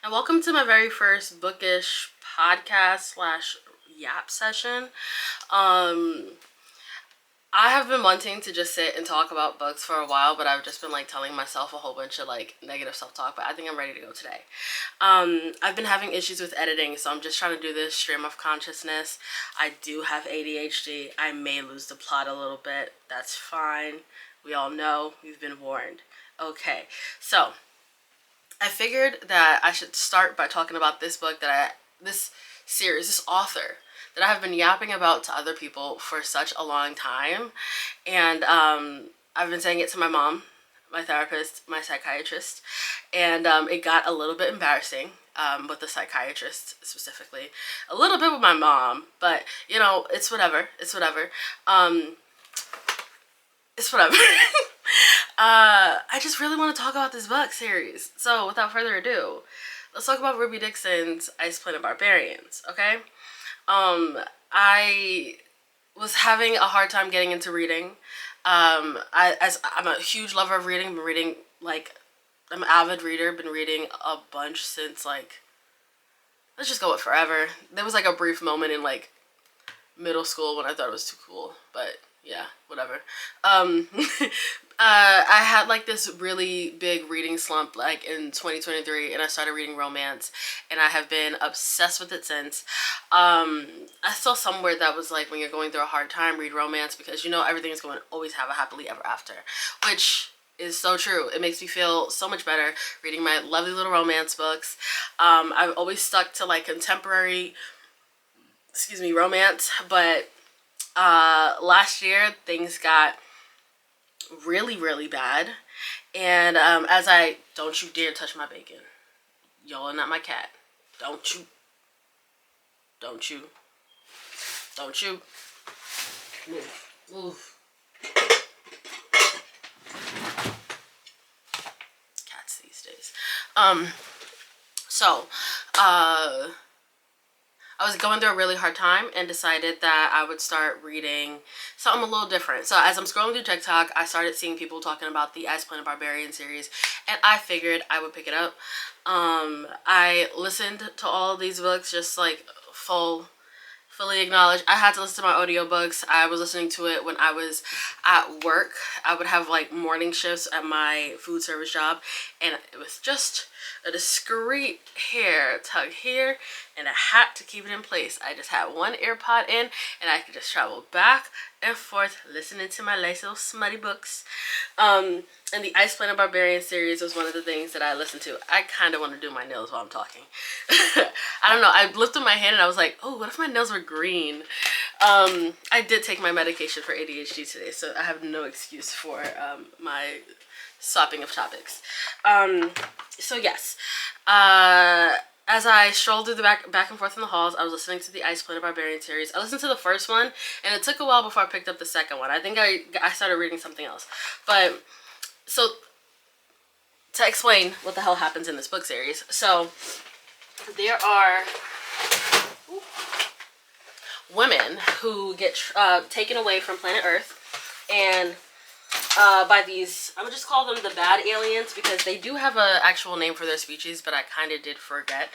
And welcome to my very first bookish podcast slash yap session. Um, I have been wanting to just sit and talk about books for a while, but I've just been like telling myself a whole bunch of like negative self-talk, but I think I'm ready to go today. I've been having issues with editing, so I'm just trying to do this stream of consciousness. I do have ADHD. I may lose the plot a little bit. That's fine. We all know, we've been warned. Okay, so I figured that I should start by talking about this book this series, this author that I have been yapping about to other people for such a long time. And I've been saying it to my mom, my therapist, my psychiatrist, and it got a little bit embarrassing with the psychiatrist specifically. A little bit with my mom, but you know, it's whatever. It's whatever. It's whatever. I just really want to talk about this book series. So without further ado, let's talk about Ruby Dixon's Ice Planet Barbarians, okay? I was having a hard time getting into reading. As I'm a huge lover of reading, been reading like I'm an avid reader, been reading a bunch since like let's just go with forever. There was like a brief moment in like middle school when I thought it was too cool, but yeah, whatever. I had like this really big reading slump like in 2023, and I started reading romance, and I have been obsessed with it since. I saw somewhere that was like, when you're going through a hard time, read romance, because you know everything is going to always have a happily ever after, which is so true. It makes me feel so much better reading my lovely little romance books. I've always stuck to like contemporary, romance, but last year things got really bad, and as I don't you dare touch my bacon, y'all are not my cat. Don't you move. Cats these days. So I was going through a really hard time and decided that I would start reading something a little different. So as I'm scrolling through TikTok, I started seeing people talking about the Ice Planet Barbarian series, and I figured I would pick it up. I listened to all of these books, just like fully acknowledge I had to listen to my audiobooks. I was listening to it when I was at work. I would have like morning shifts at my food service job, and it was just a discreet hair tug here and a hat to keep it in place. I just had one ear pod in, and I could just travel back and forth listening to my nice little smutty books. And the Ice Planet Barbarian series was one of the things that I listened to. I kind of want to do my nails while I'm talking. I don't know. I lifted my hand and I was like, oh, what if my nails were green? I did take my medication for ADHD today, so I have no excuse for my swapping of topics. So yes, as I strolled through the back and forth in the halls, I was listening to the Ice Planet Barbarian series. I listened to the first one, and it took a while before I picked up the second one. I think I started reading something else. But, so, to explain what the hell happens in this book series. So, there are women who get taken away from planet Earth, and by these, I'm gonna just call them the bad aliens, because they do have an actual name for their species, but I kind of did forget.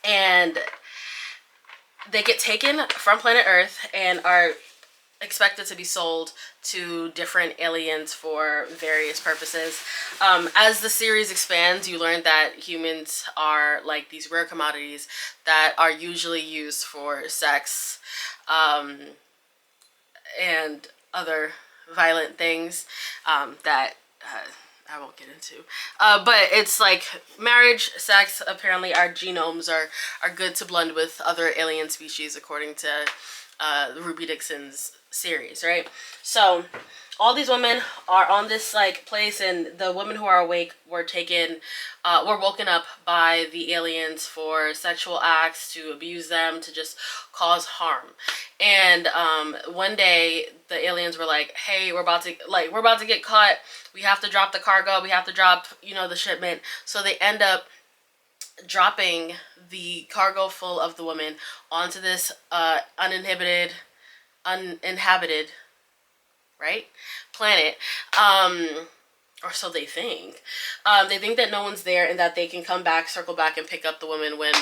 And they get taken from planet Earth and are expected to be sold to different aliens for various purposes. As the series expands, you learn that humans are like these rare commodities that are usually used for sex and other violent things that I won't get into. But it's like marriage, sex. Apparently our genomes are good to blend with other alien species, according to Ruby Dixon's series, right? So all these women are on this like place, and the women who are awake were woken up by the aliens for sexual acts, to abuse them, to just cause harm. And one day the aliens were like, hey, we're about to get caught. We have to drop the cargo. We have to drop, the shipment. So they end up dropping the cargo full of the women onto this uninhabited, right, planet, or so they think. They think that no one's there and that they can come back, circle back, and pick up the woman when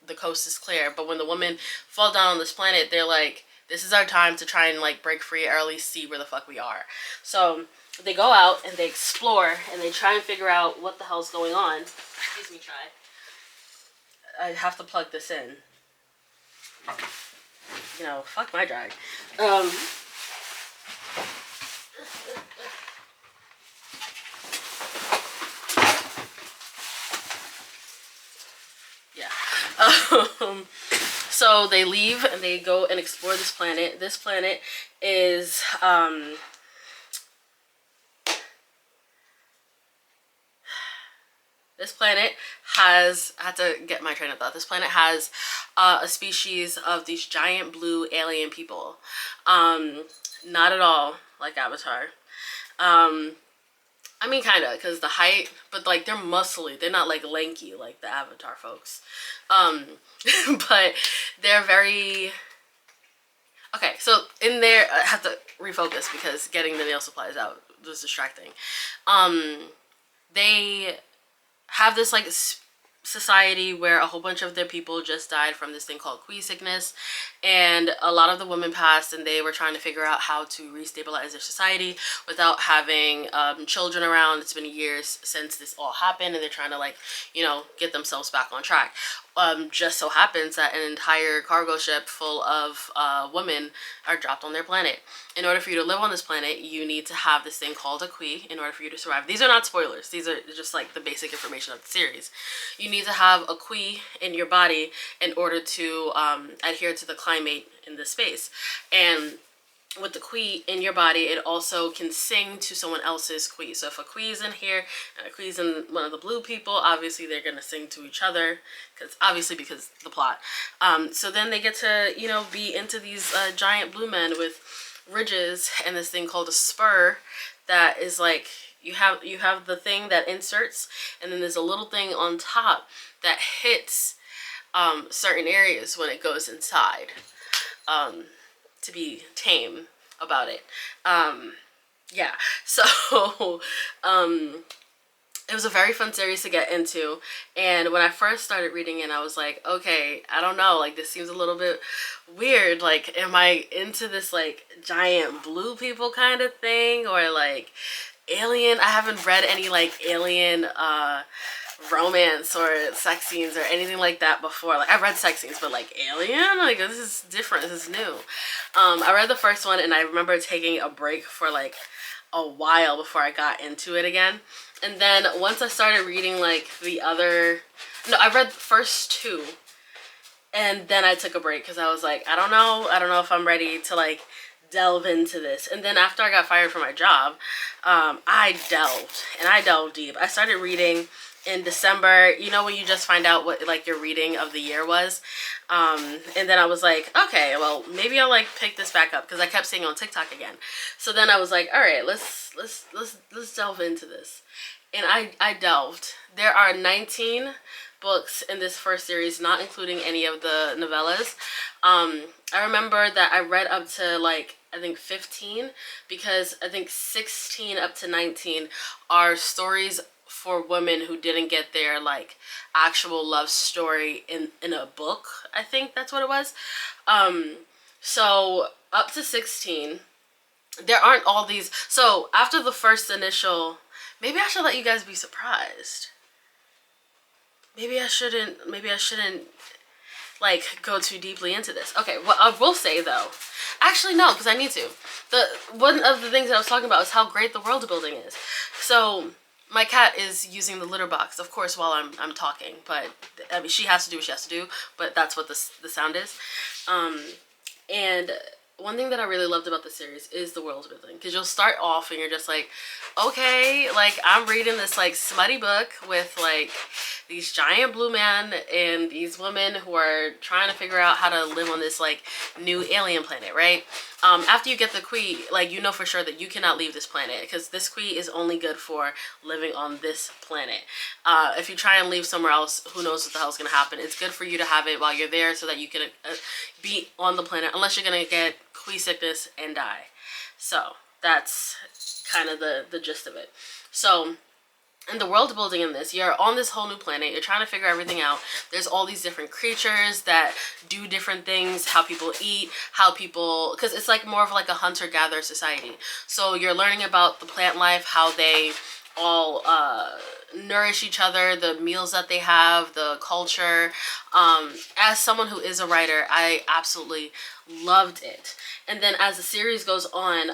the coast is clear. But when the women fall down on this planet, they're like, this is our time to try and like break free, or at least see where the fuck we are. So they go out and they explore and they try and figure out what the hell's going on. Excuse me, try. I have to plug this in. You know, fuck my drag. So they leave and they go and explore this planet. This planet is this planet has, I had to get my train of thought. This planet has a species of these giant blue alien people. Not at all like Avatar. I mean, kind of, because the height, but like they're muscly. They're not like lanky like the Avatar folks. But they're very... Okay, so in there, I have to refocus because getting the nail supplies out was distracting. They have this like society where a whole bunch of their people just died from this thing called queen sickness, and a lot of the women passed, and they were trying to figure out how to restabilize their society without having children around. It's been years since this all happened, and they're trying to, like, you know, get themselves back on track. Just so happens that an entire cargo ship full of women are dropped on their planet. In order for you to live on this planet, you need to have this thing called a queen in order for you to survive. These are not spoilers. These are just like the basic information of the series. You need to have a queen in your body in order to adhere to the climate in this space. And with the queen in your body, it also can sing to someone else's queen. So if a queen is in here and a queen is in one of the blue people, obviously they're going to sing to each other, because the plot. So then they get to, you know, be into these giant blue men with ridges and this thing called a spur that is like, you have the thing that inserts, and then there's a little thing on top that hits certain areas when it goes inside. To be tame about it. Yeah, so it was a very fun series to get into, and when I first started reading it, I was like, okay, I don't know, like, this seems a little bit weird. Like, am I into this like giant blue people kind of thing, or like alien? I haven't read any like alien romance or sex scenes or anything like that before. Like, I've read sex scenes, but like alien, like, this is different, this is new. I read the first one, and I remember taking a break for like a while before I got into it again. And then once I started reading like the other, no, I read the first two, and then I took a break because I was like, I don't know if I'm ready to like delve into this. And then after I got fired from my job, I delved deep. I started reading in December, you know, when you just find out what like your reading of the year was. And then I was like, okay, well, maybe I'll like pick this back up, because I kept seeing it on TikTok again. So then I was like, all right, let's delve into this. And I delved. There are 19 books in this first series, not including any of the novellas. I remember that I read up to like, I think 15, because I think 16 up to 19 are stories for women who didn't get their like actual love story in a book. I think that's what it was. So up to 16, there aren't all these. So after the first initial, maybe I should let you guys be surprised. Maybe I shouldn't like go too deeply into this. Okay, what I will say though, actually no, because I need to. One of the things that I was talking about is how great the world building is. So my cat is using the litter box, of course, while I'm talking, but I mean, she has to do what she has to do, but that's what the sound is. And one thing that I really loved about the series is the world building, because you'll start off and you're just like, okay, like, I'm reading this like smutty book with like these giant blue men and these women who are trying to figure out how to live on this like new alien planet, right? After you get the queen, like, you know for sure that you cannot leave this planet, because this queen is only good for living on this planet. If you try and leave somewhere else, who knows what the hell's gonna happen. It's good for you to have it while you're there so that you can be on the planet, unless you're gonna get queen sickness and die. So that's kind of the gist of it. So in the world building in this, you're on this whole new planet, you're trying to figure everything out. There's all these different creatures that do different things, how people eat, how people, because it's like more of like a hunter-gatherer society. So you're learning about the plant life, how they all nourish each other, the meals that they have, the culture. As someone who is a writer, I absolutely loved it. And then as the series goes on,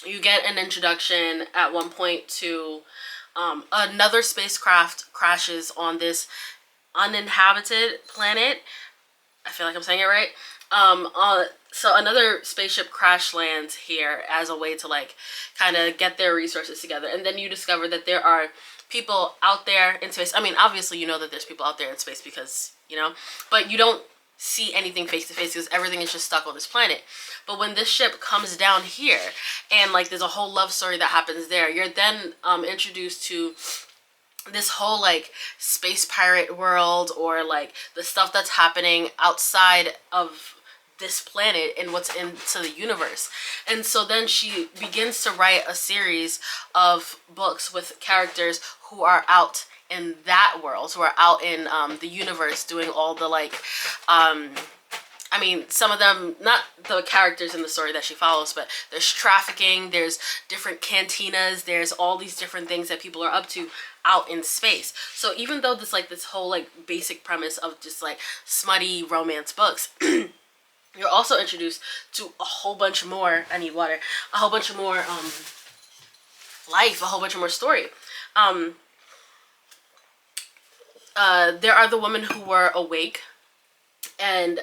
you get an introduction at one point to another spacecraft crashes on this uninhabited planet. I feel like I'm saying it right. So another spaceship crash lands here as a way to like kind of get their resources together. And then you discover that there are people out there in space. I mean, obviously you know that there's people out there in space because, you know, but you don't see anything face to face because everything is just stuck on this planet. But when this ship comes down here and like there's a whole love story that happens there, you're then introduced to this whole like space pirate world, or like the stuff that's happening outside of this planet and what's into the universe. And so then she begins to write a series of books with characters who are out in that world, who are out in the universe doing all the like I mean, some of them, not the characters in the story that she follows, but there's trafficking, there's different cantinas, there's all these different things that people are up to out in space. So even though this whole like basic premise of just like smutty romance books, you're also introduced to a whole bunch more, I need water, a whole bunch of more life, a whole bunch of more story. There are the women who were awake and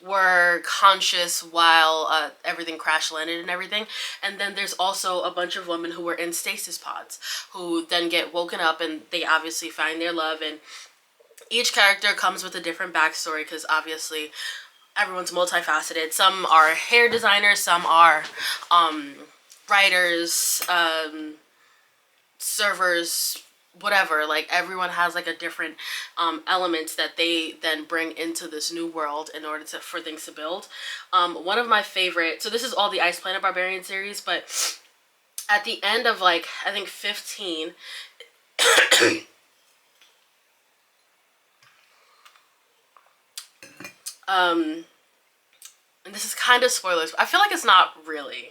were conscious while everything crash landed and everything. And then there's also a bunch of women who were in stasis pods who then get woken up and they obviously find their love. And each character comes with a different backstory because obviously everyone's multifaceted. Some are hair designers, some are writers, servers, whatever. Like everyone has like a different elements that they then bring into this new world in order for things to build. One of my favorite, so this is all the Ice Planet Barbarian series, but at the end of like I think 15 and this is kind of spoilers, but I feel like it's not really,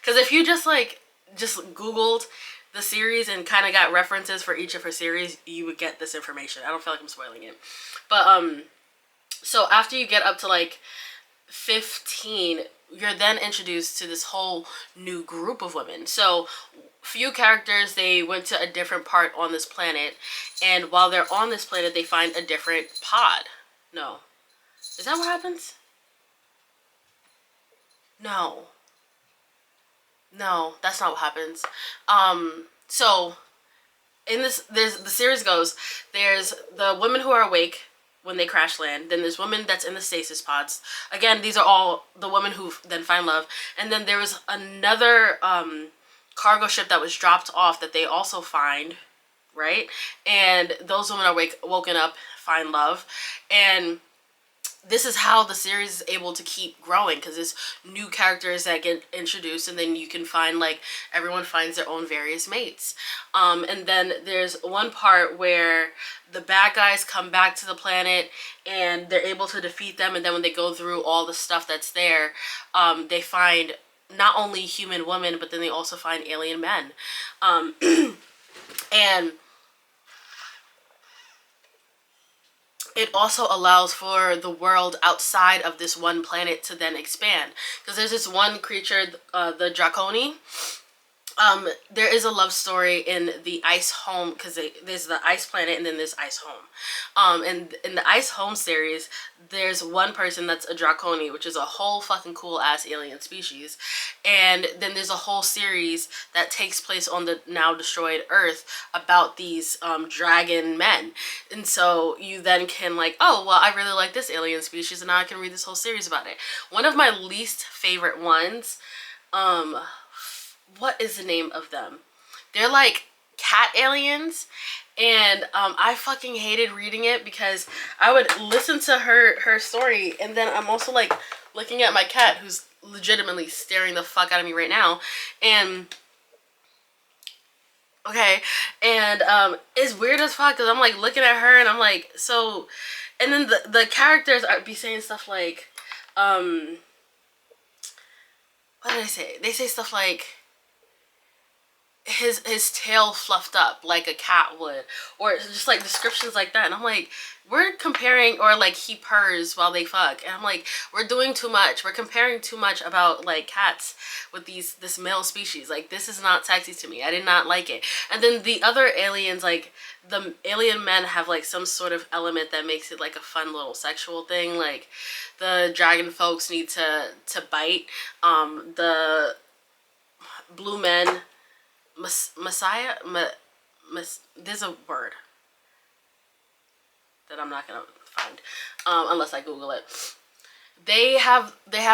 because if you just googled the series and kind of got references for each of her series, you would get this information. I don't feel like I'm spoiling it. But so after you get up to like 15, you're then introduced to this whole new group of women. So few characters, they went to a different part on this planet, and while they're on this planet they find a different pod. No, is that what happens? No, that's not what happens. So in this, the series goes, there's the women who are awake when they crash land, then there's women that's in the stasis pods. Again, these are all the women who then find love. And then there was another cargo ship that was dropped off that they also find, right? And those women are woken up, find love. And this is how the series is able to keep growing, because there's new characters that get introduced, and then you can find like everyone finds their own various mates. And then there's one part where the bad guys come back to the planet and they're able to defeat them, and then when they go through all the stuff that's there, they find not only human women, but then they also find alien men. And it also allows for the world outside of this one planet to then expand. Because there's this one creature, the Draconi. There is a love story in the Ice Home, because there's the Ice Planet and then there's Ice Home. And in the Ice Home series, there's one person that's a Draconi, which is a whole fucking cool ass alien species. And then there's a whole series that takes place on the now destroyed Earth about these dragon men. And so you then can like, oh, well, I really like this alien species, and now I can read this whole series about it. One of my least favorite ones, what is the name of them? They're like cat aliens, and I fucking hated reading it because I would listen to her story, and then I'm also like looking at my cat who's legitimately staring the fuck out of me right now, and Okay, and it's weird as fuck because I'm like looking at her and I'm like, so, and then the characters are be saying stuff like, um, what did they say? They say stuff like his tail fluffed up like a cat would, or just like descriptions like that, and I'm like, we're comparing, or like he purrs while they fuck, and I'm like, we're doing too much, we're comparing too much about like cats with this male species. Like, this is not sexy to me. I did not like it. And then the other aliens, like the alien men, have like some sort of element that makes it like a fun little sexual thing. Like the dragon folks need to bite. The blue men, Messiah, there's a word that I'm not gonna find unless I Google it. They have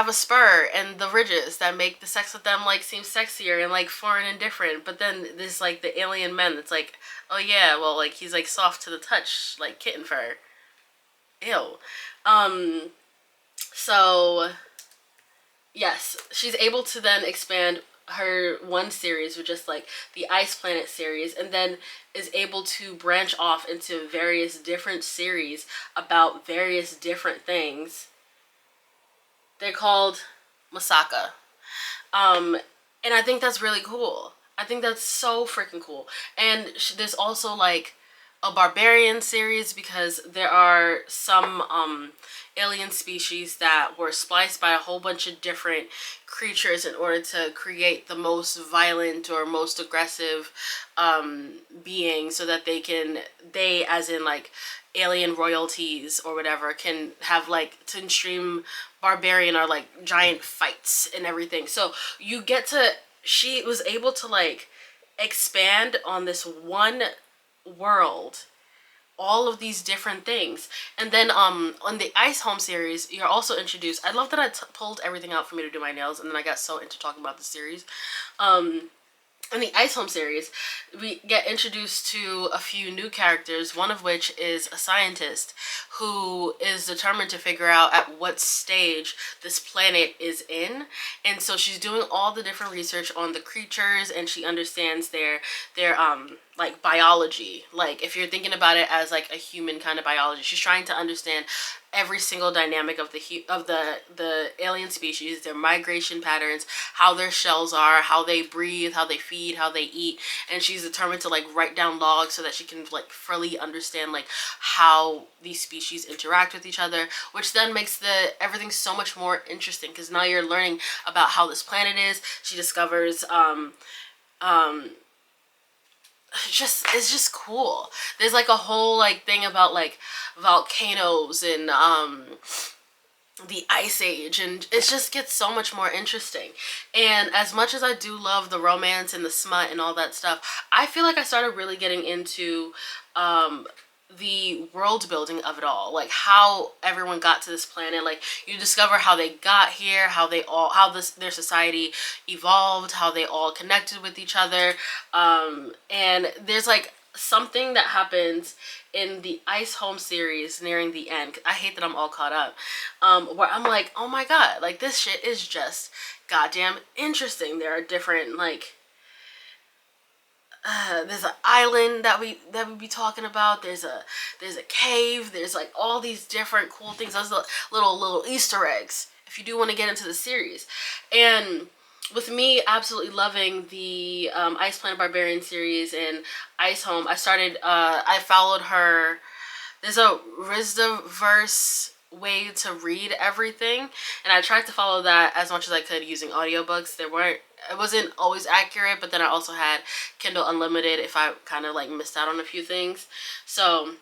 a spur and the ridges that make the sex with them like seem sexier and like foreign and different. But then there's like the alien men that's like, oh yeah, well, like he's like soft to the touch, like kitten fur. Ew. Um. So yes, she's able to then expand her one series with just like the Ice Planet series, and then is able to branch off into various different series about various different things. They're called Masaka. Um, and I think that's really cool. I think that's so freaking cool. And there's also like a barbarian series because there are some alien species that were spliced by a whole bunch of different creatures in order to create the most violent or most aggressive being, so that they as in like alien royalties or whatever, can have like to stream barbarian or like giant fights and everything. So you get to, she was able to like expand on this one world, all of these different things. And then on the Ice Home series, you're also introduced, I love that I pulled everything out for me to do my nails, and then I got so into talking about the series. In the Ice Home series, we get introduced to a few new characters, one of which is a scientist who is determined to figure out at what stage this planet is in. And so she's doing all the different research on the creatures, and she understands their like biology. Like if you're thinking about it as like a human kind of biology, she's trying to understand every single dynamic of the alien species, their migration patterns, how their shells are, how they breathe, how they feed, how they eat. And she's determined to like write down logs so that she can like fully understand like how these species interact with each other, which then makes the everything so much more interesting, because now you're learning about how this planet is. She discovers it's just cool. There's like a whole like thing about like volcanoes and the Ice Age, and it just gets so much more interesting. And as much as I do love the romance and the smut and all that stuff, I feel like I started really getting into the world building of it all, like how everyone got to this planet. Like you discover how they got here, how their society evolved, how they all connected with each other. And there's like something that happens in the Ice Home series nearing the end. I hate that I'm all caught up. Where I'm like, oh my god, like this shit is just goddamn interesting. There are different like there's an island that we be talking about. There's a cave. There's like all these different cool things. Those little Easter eggs if you do want to get into the series. And with me absolutely loving the Ice Planet Barbarian series and Ice Home, I followed her. There's a Rizdaverse way to read everything, and I tried to follow that as much as I could using audiobooks. It wasn't always accurate, but then I also had Kindle Unlimited if I kind of like missed out on a few things. So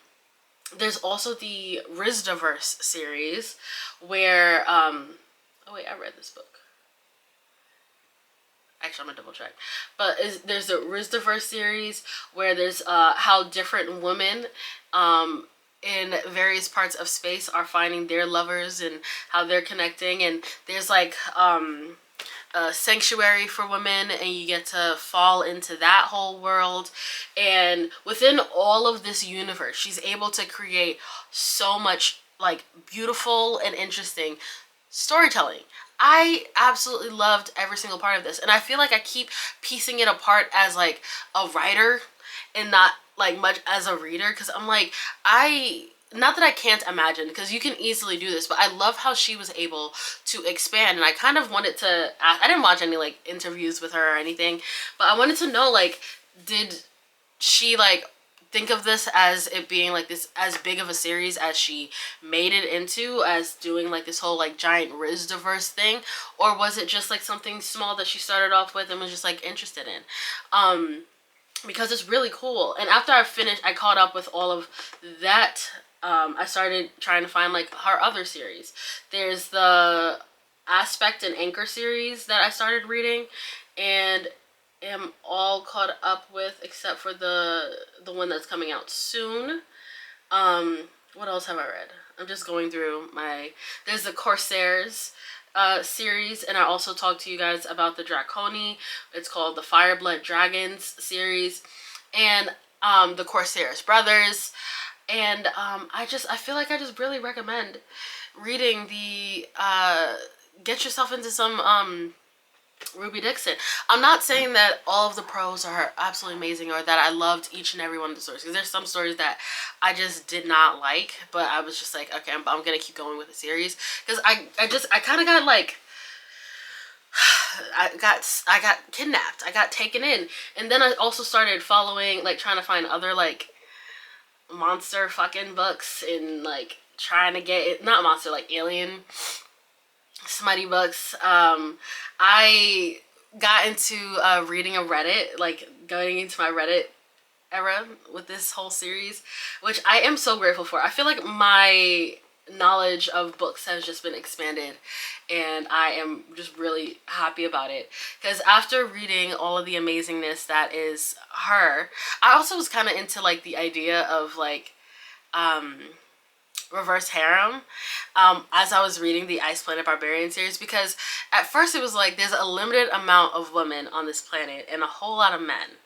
there's also the Rizdaverse series where oh wait, I read this book. Actually, I'm gonna double check. But there's the Rizdaverse series where there's how different women in various parts of space are finding their lovers and how they're connecting. And there's like a sanctuary for women, and you get to fall into that whole world. And within all of this universe, she's able to create so much like beautiful and interesting storytelling. I absolutely loved every single part of this, and I feel like I keep piecing it apart as like a writer and not like much as a reader, because I'm like, I not that I can't imagine, because you can easily do this, but I love how she was able to expand. And I kind of wanted to ask, I didn't watch any like interviews with her or anything, but I wanted to know, like, did she like think of this as it being like this as big of a series as she made it into, as doing like this whole like giant Riz diverse thing, or was it just like something small that she started off with and was just like interested in? Because it's really cool. And after I finished, I caught up with all of that. I started trying to find like her other series. There's the Aspect and Anchor series that I started reading, and am all caught up with except for the one that's coming out soon. What else have I read? I'm just going through my. There's the Corsairs series, and I also talked to you guys about the Draconi. It's called the Fireblood Dragons series, and the Corsairs brothers. And I feel like I just really recommend reading the get yourself into some Ruby Dixon. I'm not saying that all of the prose are absolutely amazing or that I loved each and every one of the stories, because there's some stories that I just did not like, but I was just like, okay, I'm gonna keep going with the series, because I kind of got like I got kidnapped, I got taken in, and then I also started following, like, trying to find other like monster fucking books, and like trying to get it, not monster, like alien smutty books. I got into reading a Reddit, like going into my Reddit era with this whole series, which I am so grateful for. I feel like my knowledge of books has just been expanded, and I am just really happy about it, because after reading all of the amazingness that is her, I also was kind of into like the idea of like reverse harem as I was reading the Ice Planet Barbarian series, because at first it was like there's a limited amount of women on this planet and a whole lot of men.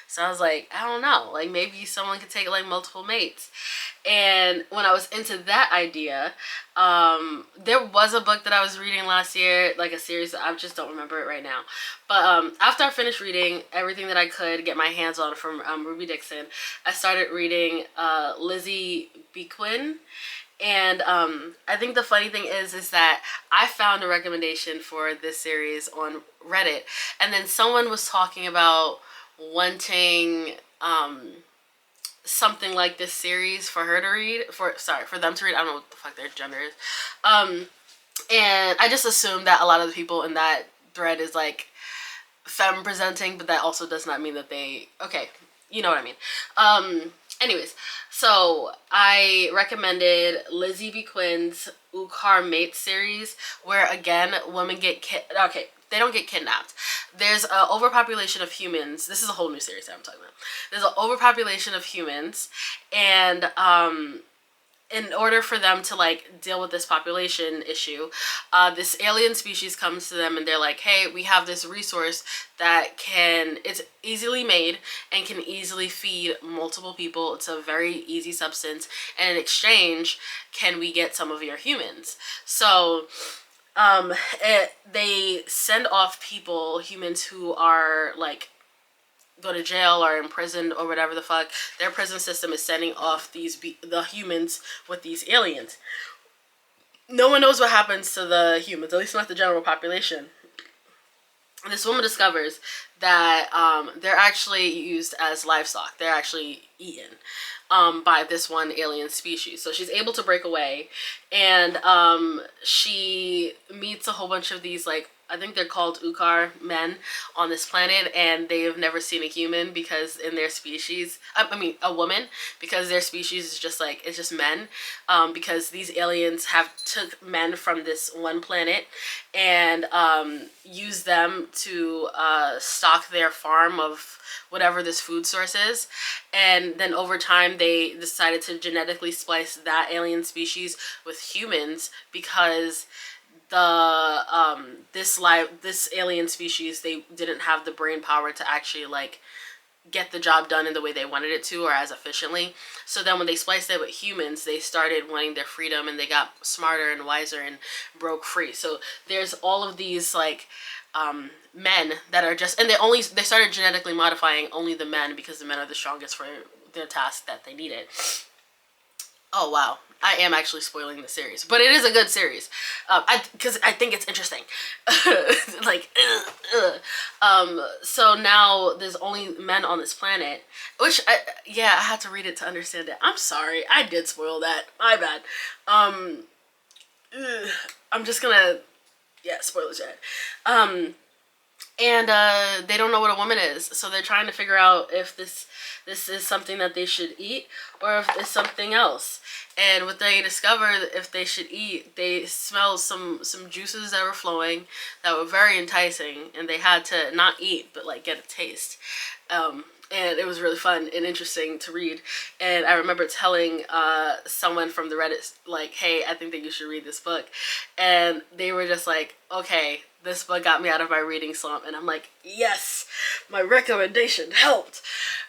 So I was like, I don't know, like maybe someone could take like multiple mates. And when I was into that idea, there was a book that I was reading last year, like a series, I just don't remember it right now. But after I finished reading everything that I could get my hands on from Ruby Dixon, I started reading Lizzie Bequin. And I think the funny thing is that I found a recommendation for this series on Reddit, and then someone was talking about wanting something like this series for her to read, for them to read. I don't know what the fuck their gender is. And I just assumed that a lot of the people in that thread is like femme presenting, but that also does not mean that they, okay, you know what I mean. Anyways, so I recommended Lizzie B. Quinn's Ukar Mate series, where again, women get okay, they don't get kidnapped. There's an overpopulation of humans. This is a whole new series that I'm talking about. There's an overpopulation of humans, and in order for them to like deal with this population issue, this alien species comes to them and they're like, hey, we have this resource that it's easily made and can easily feed multiple people. It's a very easy substance, and in exchange, can we get some of your humans? So they send off humans who are like go to jail or imprisoned or whatever the fuck. Their prison system is sending off the humans with these aliens. No one knows what happens to the humans, at least not the general population. And this woman discovers that they're actually used as livestock. They're actually eaten by this one alien species. So she's able to break away, and she meets a whole bunch of these, like, I think they're called Ukar men on this planet, and they have never seen a human because in their species, I mean a woman, because their species is just like, it's just men, because these aliens have took men from this one planet and used them to stock their farm of whatever this food source is, and then over time they decided to genetically splice that alien species with humans, because this alien species, they didn't have the brain power to actually like get the job done in the way they wanted it to or as efficiently. So then when they spliced it with humans, they started wanting their freedom and they got smarter and wiser and broke free. So there's all of these like men that are just, and they started genetically modifying only the men because the men are the strongest for their task that they needed. Oh wow, I am actually spoiling the series, but it is a good series. Because I think it's interesting. Like, so now there's only men on this planet, which I had to read it to understand it. I'm sorry, I did spoil that. My bad. I'm just gonna, spoil it. And they don't know what a woman is, so they're trying to figure out if this is something that they should eat or if it's something else. And what they discovered, if they should eat, they smelled some juices that were flowing that were very enticing, and they had to not eat but like get a taste. And it was really fun and interesting to read. And I remember telling someone from the Reddit, like, hey, I think that you should read this book. And they were just like, okay, this book got me out of my reading slump. And I'm like, yes, my recommendation helped.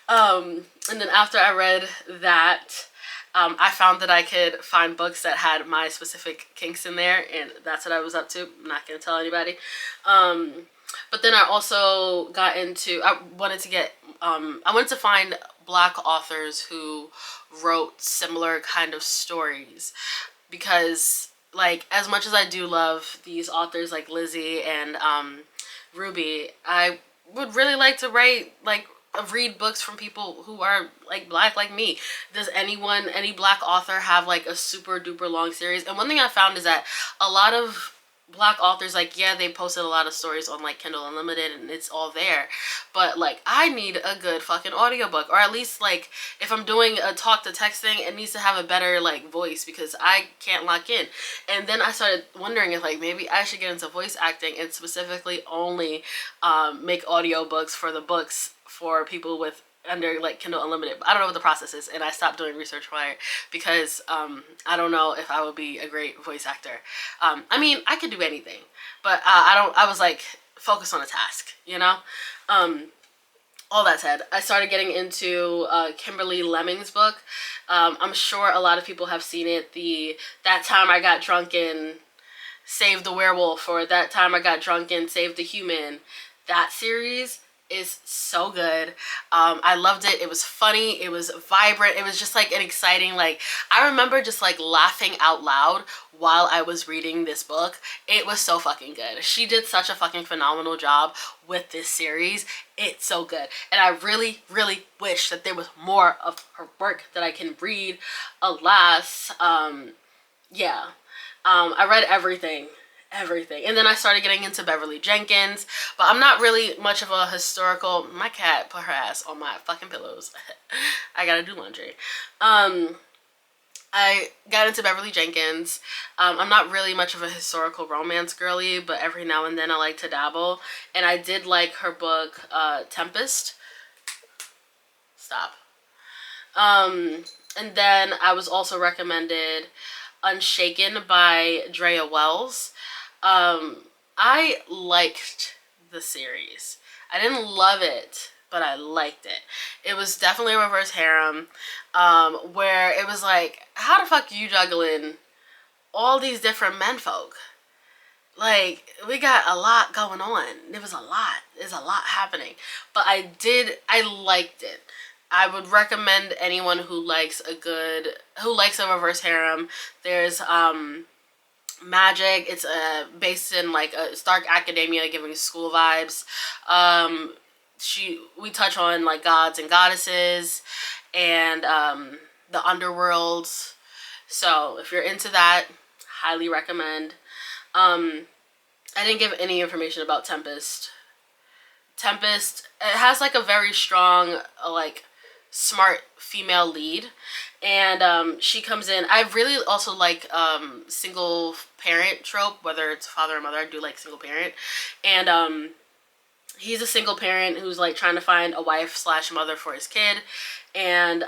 And then after I read that, I found that I could find books that had my specific kinks in there. And that's what I was up to. I'm not going to tell anybody. But then I also got into, I wanted to find Black authors who wrote similar kind of stories, because like as much as I do love these authors like Lizzie and Ruby, I would really like to read books from people who are like Black like me. Does any Black author have like a super duper long series? And one thing I found is that a lot of Black authors, like, they posted a lot of stories on like Kindle Unlimited and it's all there, but like I need a good fucking audiobook, or at least like if I'm doing a talk to text thing, it needs to have a better like voice, because I can't lock in. And then I started wondering if like maybe I should get into voice acting and specifically only make audiobooks for the books for people with under like Kindle Unlimited. I don't know what the process is, and I stopped doing research for it because I don't know if I would be a great voice actor. I mean, I could do anything, but I was like focused on a task, you know. All that said, I started getting into Kimberly Lemmings' book. I'm sure a lot of people have seen it. That time I got drunk and saved the werewolf, or that time I got drunk and saved the human. That series is so good. I loved it. It was funny. It was vibrant. It was just like an exciting, like, I remember just like laughing out loud while I was reading this book. It was so fucking good. She did such a fucking phenomenal job with this series. It's so good. And I really, really wish that there was more of her work that I can read. Alas, I read everything. And then I started getting into Beverly Jenkins, but I'm not really much of a historical. My cat put her ass on my fucking pillows. I gotta do laundry. I got into Beverly Jenkins. I'm not really much of a historical romance girly, but every now and then I like to dabble. And I did like her book, Tempest. Stop. And then I was also recommended Unshaken by Drea Wells. I liked the series. I didn't love it, but I liked it. It was definitely a reverse harem, where it was like, how the fuck you juggling all these different menfolk? Like, we got a lot going on. There was a lot. There's a lot happening. But I liked it. I would recommend anyone who likes a reverse harem. There's magic. It's based in like a Stark academia, giving school vibes. We touch on like gods and goddesses and the underworld. So if you're into that, highly recommend. I didn't give any information about Tempest. Tempest, it has like a very strong like smart female lead, and she comes in. I really also like single parent trope, whether it's father or mother. I do like single parent, and he's a single parent who's like trying to find a wife / mother for his kid, and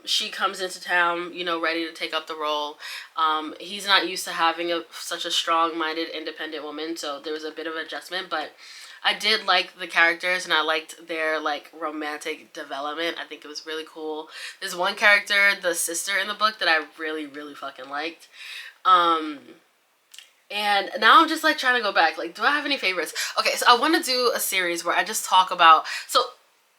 she comes into town, you know, ready to take up the role. He's not used to having such a strong-minded, independent woman, so there was a bit of adjustment, but I did like the characters and I liked their like romantic development. I think it was really cool. There's one character, the sister in the book, that I really, really fucking liked. And now I'm just like trying to go back. Like, do I have any favorites? Okay, so I want to do a series where I just talk about,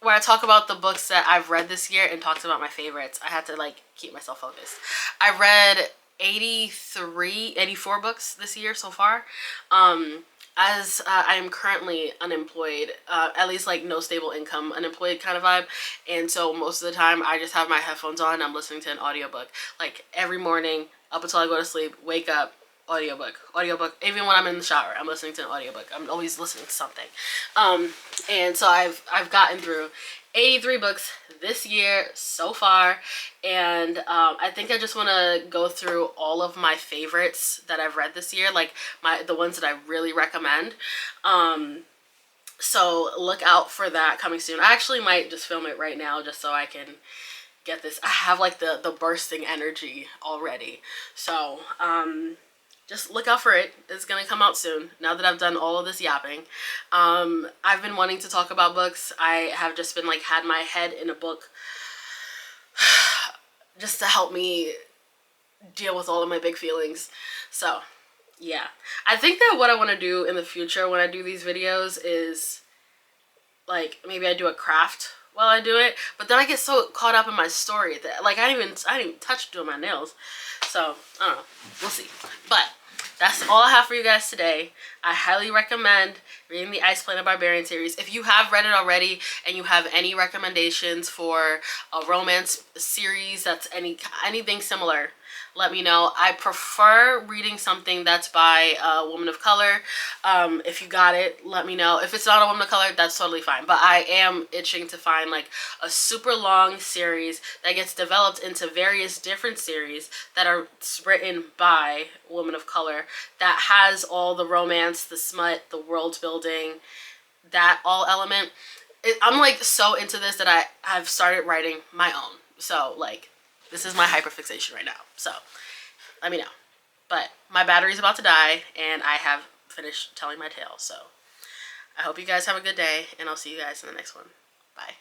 where I talk about the books that I've read this year and talks about my favorites. I had to like keep myself focused. I read 84 books this year so far. As I am currently unemployed, at least like no stable income, unemployed kind of vibe. And so most of the time I just have my headphones on and I'm listening to an audiobook. Like every morning up until I go to sleep, wake up, audiobook. Even when I'm in the shower, I'm listening to an audiobook. I'm always listening to something. And so I've gotten through 83 books this year so far, and I think I just want to go through all of my favorites that I've read this year, like the ones that I really recommend. So look out for that coming soon. I actually might just film it right now just so I can get this. I have like the bursting energy already. So just look out for it. It's gonna come out soon, now that I've done all of this yapping. I've been wanting to talk about books. I have just been like had my head in a book just to help me deal with all of my big feelings. So yeah, I think that what I want to do in the future when I do these videos is like maybe I do a craft while I do it, but then I get so caught up in my story that like I didn't even touch doing my nails. So I don't know, we'll see. But that's all I have for you guys today. I highly recommend reading the Ice Planet Barbarian series. If you have read it already and you have any recommendations for a romance series that's anything similar, let me know. I prefer reading something that's by a woman of color. If you got it, let me know. If it's not a woman of color, that's totally fine. But I am itching to find like a super long series that gets developed into various different series that are written by women of color, that has all the romance, the smut, the world building, that all element. I'm like so into this that I have started writing my own. So like, this is my hyperfixation right now. So let me know. But my battery's about to die and I have finished telling my tale. So I hope you guys have a good day and I'll see you guys in the next one. Bye.